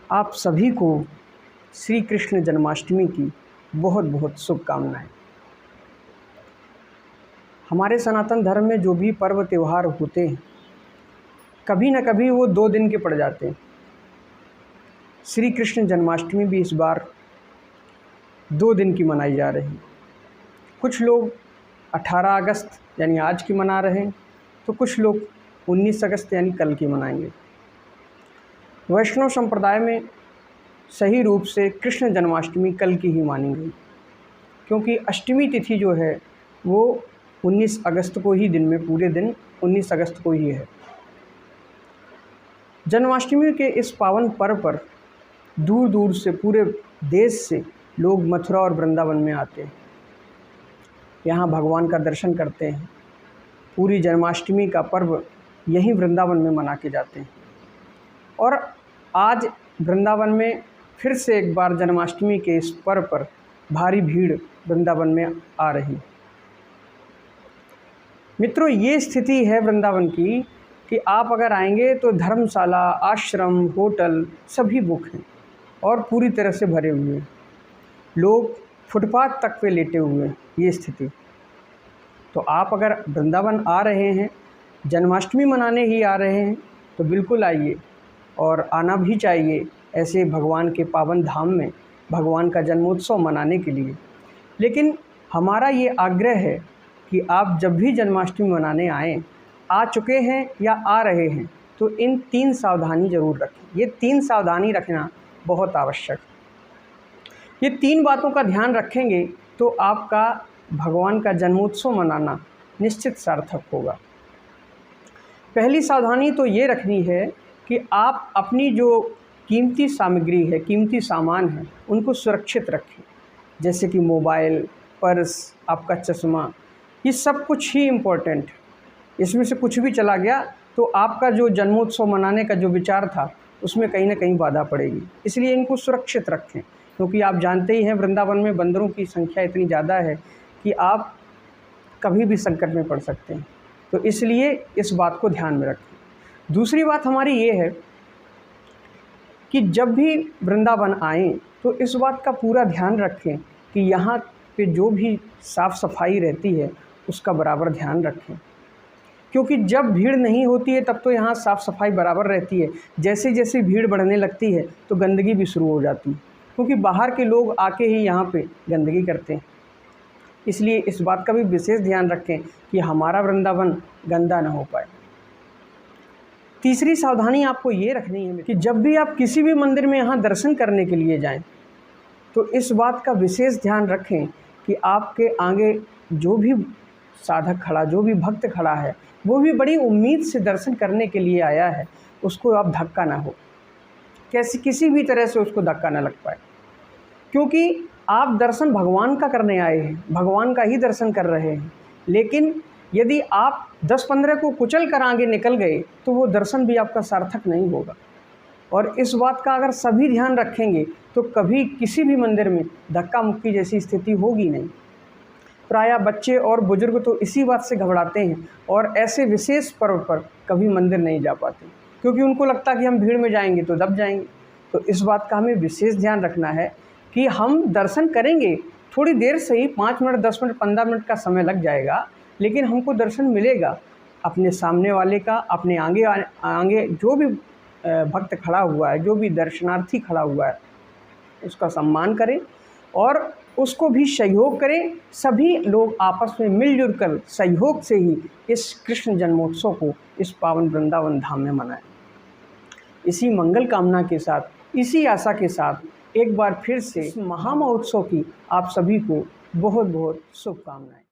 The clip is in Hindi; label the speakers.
Speaker 1: आप सभी को श्री कृष्ण जन्माष्टमी की बहुत बहुत शुभकामनाएं। हमारे सनातन धर्म में जो भी पर्व त्यौहार होते हैं, कभी न कभी वो 2 दिन के पड़ जाते हैं। श्री कृष्ण जन्माष्टमी भी इस बार 2 दिन की मनाई जा रही है। कुछ लोग 18 अगस्त यानी आज की मना रहे हैं, तो कुछ लोग 19 अगस्त यानी कल की मनाएंगे। वैष्णव संप्रदाय में सही रूप से कृष्ण जन्माष्टमी कल की ही मानी गई, क्योंकि अष्टमी तिथि जो है वो 19 अगस्त को ही, दिन में पूरे दिन 19 अगस्त को ही है। जन्माष्टमी के इस पावन पर्व पर दूर दूर से, पूरे देश से लोग मथुरा और वृंदावन में आते हैं, यहाँ भगवान का दर्शन करते हैं। पूरी जन्माष्टमी का पर्व यहीं वृंदावन में मना के जाते हैं। और आज वृंदावन में फिर से एक बार जन्माष्टमी के इस पर्व पर भारी भीड़ वृंदावन में आ रही। मित्रों, ये स्थिति है वृंदावन की कि आप अगर आएंगे तो धर्मशाला, आश्रम, होटल सभी बुक हैं और पूरी तरह से भरे हुए हैं। लोग फुटपाथ तक पे लेटे हुए हैं, ये स्थिति। तो आप अगर वृंदावन आ रहे हैं, जन्माष्टमी मनाने ही आ रहे हैं, तो बिल्कुल आइए और आना भी चाहिए ऐसे भगवान के पावन धाम में भगवान का जन्मोत्सव मनाने के लिए। लेकिन हमारा ये आग्रह है कि आप जब भी जन्माष्टमी मनाने आएँ, आ चुके हैं या आ रहे हैं, तो इन 3 सावधानी ज़रूर रखें। ये 3 सावधानी रखना बहुत आवश्यक है। ये 3 बातों का ध्यान रखेंगे तो आपका भगवान का जन्मोत्सव मनाना निश्चित सार्थक होगा। पहली सावधानी तो ये रखनी है कि आप अपनी जो कीमती सामग्री है, कीमती सामान है, उनको सुरक्षित रखें। जैसे कि मोबाइल, पर्स, आपका चश्मा, ये सब कुछ ही इम्पोर्टेंट है। इसमें से कुछ भी चला गया तो आपका जो जन्मोत्सव मनाने का जो विचार था उसमें कहीं ना कहीं बाधा पड़ेगी। इसलिए इनको सुरक्षित रखें, क्योंकि आप जानते ही हैं वृंदावन में बंदरों की संख्या इतनी ज़्यादा है कि आप कभी भी संकट में पड़ सकते हैं। तो इसलिए इस बात को ध्यान में रखें। दूसरी बात हमारी ये है कि जब भी वृंदावन आएँ तो इस बात का पूरा ध्यान रखें कि यहाँ पे जो भी साफ़ सफाई रहती है उसका बराबर ध्यान रखें, क्योंकि जब भीड़ नहीं होती है तब तो यहाँ साफ़ सफाई बराबर रहती है। जैसे जैसे भीड़ बढ़ने लगती है तो गंदगी भी शुरू हो जाती है, क्योंकि बाहर के लोग आके ही यहाँ पे गंदगी करते हैं। इसलिए इस बात का भी विशेष ध्यान रखें कि हमारा वृंदावन गंदा ना हो पाए। तीसरी सावधानी आपको ये रखनी है कि जब भी आप किसी भी मंदिर में यहाँ दर्शन करने के लिए जाएं, तो इस बात का विशेष ध्यान रखें कि आपके आगे जो भी साधक खड़ा, जो भी भक्त खड़ा है, वो भी बड़ी उम्मीद से दर्शन करने के लिए आया है, उसको आप धक्का ना हो, किसी भी तरह से उसको धक्का ना लग पाए। क्योंकि आप दर्शन भगवान का करने आए हैं, भगवान का ही दर्शन कर रहे हैं। लेकिन यदि आप 10-15 को कुचल कर आगे निकल गए तो वो दर्शन भी आपका सार्थक नहीं होगा। और इस बात का अगर सभी ध्यान रखेंगे तो कभी किसी भी मंदिर में धक्का मुक्की जैसी स्थिति होगी नहीं। प्रायः बच्चे और बुजुर्ग तो इसी बात से घबराते हैं और ऐसे विशेष पर्व पर कभी मंदिर नहीं जा पाते, क्योंकि उनको लगता है कि हम भीड़ में जाएंगे तो दब जाएंगे। तो इस बात का हमें विशेष ध्यान रखना है कि हम दर्शन करेंगे, थोड़ी देर से ही 5 मिनट, 10 मिनट, 15 मिनट का समय लग जाएगा, लेकिन हमको दर्शन मिलेगा। अपने सामने वाले का, अपने आगे जो भी भक्त खड़ा हुआ है, जो भी दर्शनार्थी खड़ा हुआ है, उसका सम्मान करें और उसको भी सहयोग करें। सभी लोग आपस में मिलजुल कर सहयोग से ही इस कृष्ण जन्मोत्सव को इस पावन वृंदावन धाम में मनाएं। इसी मंगल कामना के साथ, इसी आशा के साथ एक बार फिर से इस महामहोत्सव की आप सभी को बहुत बहुत शुभकामनाएं।